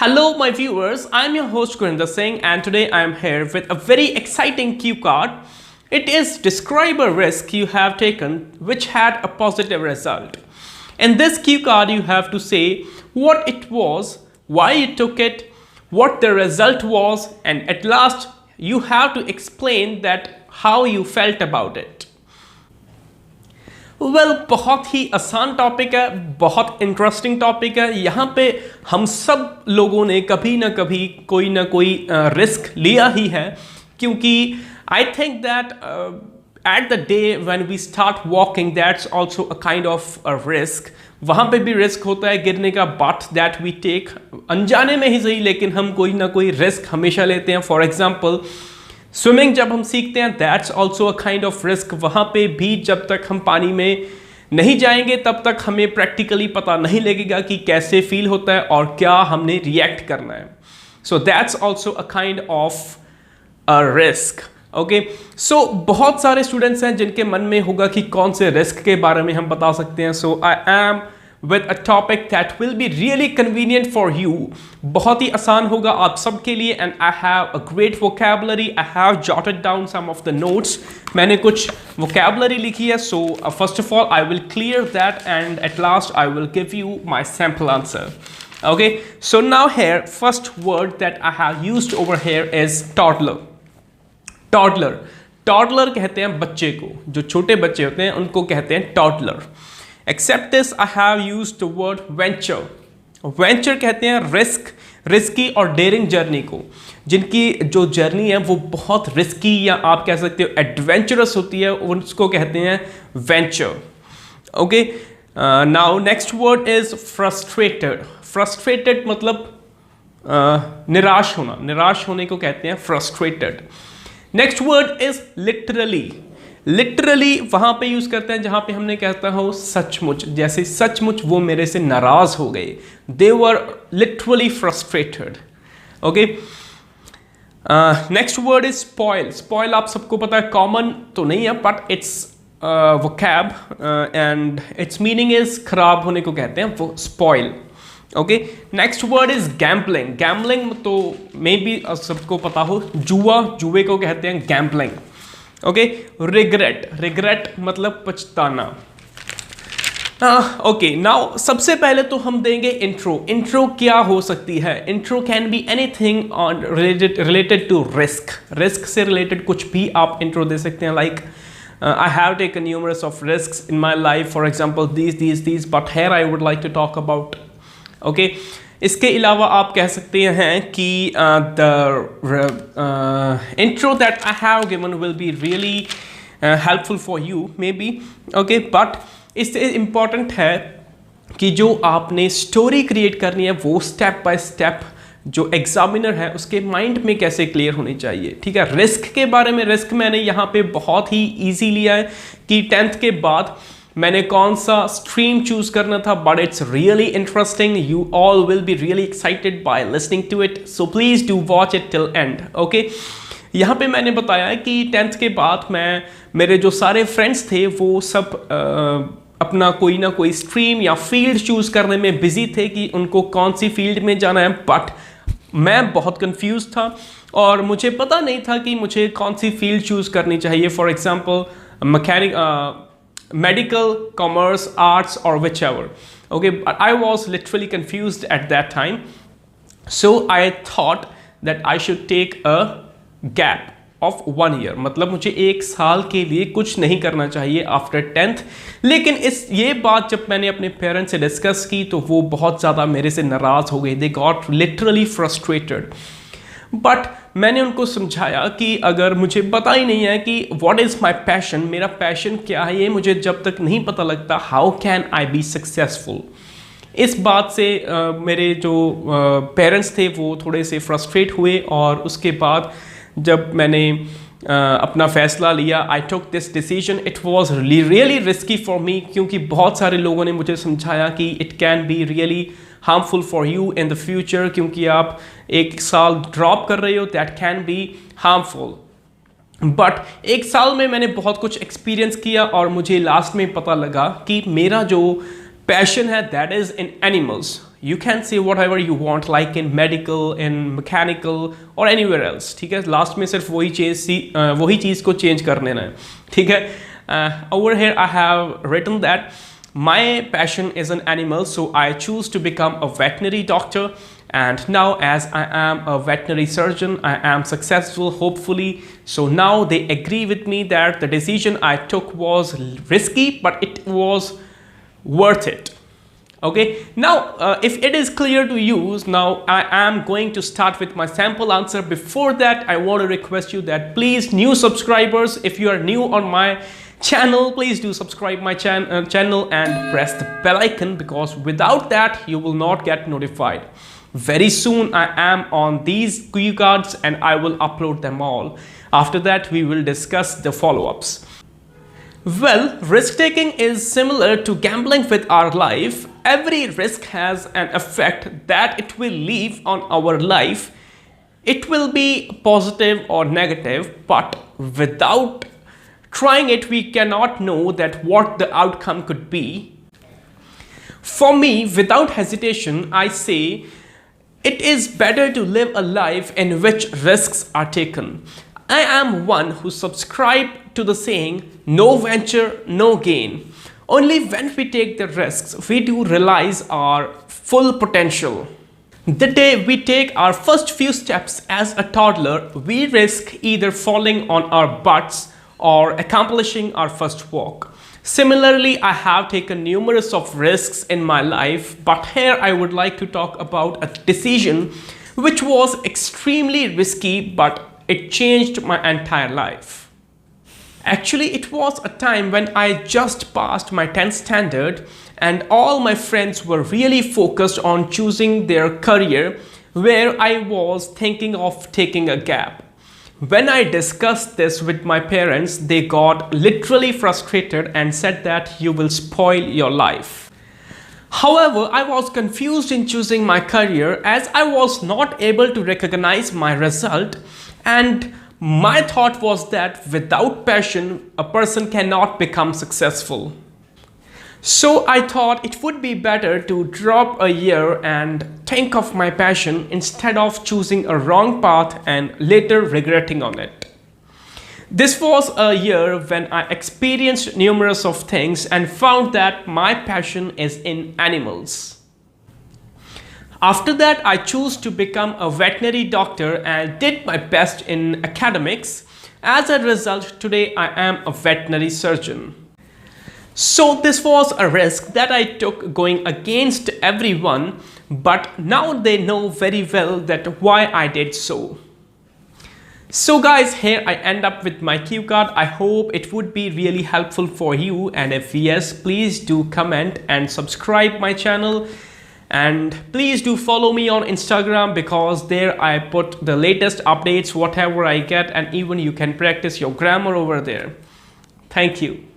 Hello, my viewers. I'm your host Gurinder Singh, and today I am here with a very exciting cue card. It is describe a risk you have taken which had a positive result. In this cue card, you have to say what it was, why you took it, what the result was, and at last you have to explain that how you felt about it. बहुत ही आसान topic है, बहुत interesting topic है। यहाँ पे हम सब लोगों ने कभी ना कभी कोई ना कोई रिस्क लिया ही है, क्योंकि I think that at the day when we start walking that's also a kind of a risk. वहाँ पे भी रिस्क होता है गिरने का, बट दैट वी टेक अनजाने में ही सही, लेकिन हम कोई ना कोई रिस्क हमेशा लेते हैं। फॉर एग्जाम्पल स्विमिंग जब हम सीखते हैं that's also a kind of risk. वहाँ पे भी जब तक हम पानी में नहीं जाएंगे तब तक हमें प्रैक्टिकली पता नहीं लगेगा कि कैसे फील होता है और क्या हमने रिएक्ट करना है। So that's also a kind of a risk. Okay, so बहुत सारे स्टूडेंट्स हैं जिनके मन में होगा कि कौन से रिस्क के बारे में हम बता सकते हैं। So I am with a topic that will be really convenient for you. बहुत ही आसान होगा आप सबके लिए, and I have a great vocabulary. I have jotted down some of the notes. मैंने कुछ vocabulary लिखी है, so first of all I will clear that, and at last I will give you my sample answer. Okay, so now here first word that I have used over here is toddler. Toddler. Toddler कहते हैं बच्चे को, जो छोटे बच्चे होते हैं उनको कहते हैं toddler. Except this, I have used the word venture. Venture कहते हैं रिस्क, रिस्की और डेयरिंग जर्नी को, जिनकी जो जर्नी है वो बहुत रिस्की या आप कह सकते हो एडवेंचरस होती है, उसको कहते हैं venture. Okay, now next word is frustrated. Frustrated मतलब निराश होना, निराश होने को कहते हैं frustrated. Next word is literally. Literally वहाँ पे यूज़ करते हैं जहाँ पे हमने कहता हो सचमुच, जैसे सचमुच वो मेरे से नाराज़ हो गए, they were literally frustrated. Okay, next word is spoil. Spoil आप सबको पता है, कॉमन तो नहीं है but it's vocab and its meaning is खराब होने को कहते हैं वो spoil. Okay, next word is gambling. Gambling तो मे बी सबको पता हो, जुआ, जुए को कहते हैं गैम्बलिंग। Okay, regret. रिग्रेट मतलब पछताना। ओके, नाउ सबसे पहले तो हम देंगे इंट्रो। इंट्रो क्या हो सकती है? Intro can be anything on related to risk. Risk से रिलेटेड कुछ भी आप इंट्रो दे सकते हैं, like I have taken numerous of risks in my life, for example these, but here I would like to talk about. Okay, इसके अलावा आप कह सकते हैं कि the intro that I have given will be really helpful for you maybe. Okay, but इससे important है कि जो आपने स्टोरी क्रिएट करनी है वो स्टेप बाय स्टेप जो एग्जामिनर है उसके माइंड में कैसे क्लियर होनी चाहिए। ठीक है, रिस्क के बारे में, रिस्क मैंने यहाँ पे बहुत ही ईजी लिया है कि 10th के बाद मैंने कौन सा स्ट्रीम चूज करना था, but it's really interesting. You all will be really excited by listening to it, so please do watch it till end. Okay, यहाँ पे मैंने बताया है कि 10th के बाद मेरे जो सारे फ्रेंड्स थे वो सब अपना कोई ना कोई स्ट्रीम या फील्ड चूज करने में बिजी थे कि उनको कौन सी फील्ड में जाना है, बट मैं बहुत कंफ्यूज था और मुझे पता नहीं था कि मुझे कौन सी फील्ड चूज करनी चाहिए। For example medical, commerce, arts, or whichever. Okay, but I was literally confused at that time, so I thought that I should take a gap of 1 year. मतलब मुझे 1 साल के लिए कुछ नहीं करना चाहिए आफ्टर 10th। लेकिन ये बात जब मैंने अपने पेरेंट्स से डिस्कस की तो वो बहुत ज़्यादा मेरे से नाराज़ हो गए, they got literally frustrated. But मैंने उनको समझाया कि अगर मुझे पता ही नहीं है कि व्हाट इज़ माई पैशन, मेरा पैशन क्या है, ये मुझे जब तक नहीं पता लगता how can I be successful. इस बात से मेरे जो पेरेंट्स थे वो थोड़े से फ्रस्ट्रेट हुए और उसके बाद जब मैंने अपना फैसला लिया, I took this decision. It was really risky for me, क्योंकि बहुत सारे लोगों ने मुझे समझाया कि it can be really harmful for you in the future, क्योंकि आप 1 साल ड्रॉप कर रहे हो, that can be harmful. But 1 साल में मैंने बहुत कुछ एक्सपीरियंस किया और मुझे लास्ट में पता लगा कि मेरा जो पैशन है that is in animals. You can say whatever you want, like in medical, in mechanical or anywhere else. ठीक है, लास्ट में सिर्फ वही चीज़ को चेंज कर लेना है. ठीक है. Over here I have written that my passion is an animal, so I choose to become a veterinary doctor. And now as I am a veterinary surgeon, I am successful, hopefully. So now they agree with me that the decision I took was risky, but it was worth it. Okay, now if it is clear to you, now I am going to start with my sample answer. Before that, I want to request you that please, new subscribers, if you are new on my channel, please do subscribe my channel and press the bell icon, because without that you will not get notified. Very soon I am on these cue cards and I will upload them all. After that we will discuss the follow-ups. Well, risk taking is similar to gambling with our life. Every risk has an effect that it will leave on our life. It will be positive or negative, but without trying it, we cannot know that what the outcome could be. For me, without hesitation, I say it is better to live a life in which risks are taken. I am one who subscribe to the saying, no venture, no gain. Only when we take the risks, we do realize our full potential. The day we take our first few steps as a toddler, we risk either falling on our butts or accomplishing our first walk. Similarly, I have taken numerous of risks in my life, but here I would like to talk about a decision which was extremely risky, but it changed my entire life. Actually, it was a time when I just passed my 10th standard and all my friends were really focused on choosing their career, where I was thinking of taking a gap. When I discussed this with my parents, they got literally frustrated and said that you will spoil your life. However, I was confused in choosing my career as I was not able to recognize my result, and my thought was that without passion, a person cannot become successful. So I thought it would be better to drop a year and think of my passion instead of choosing a wrong path and later regretting on it. This was a year when I experienced numerous of things and found that my passion is in animals. After that, I chose to become a veterinary doctor and did my best in academics. As a result, today I am a veterinary surgeon. So this was a risk that I took going against everyone, but now they know very well that why I did so. So guys, here I end up with my cue card. I hope it would be really helpful for you, and if yes, please do comment and subscribe my channel. And please do follow me on Instagram, because there I put the latest updates, whatever I get, and even you can practice your grammar over there. Thank you.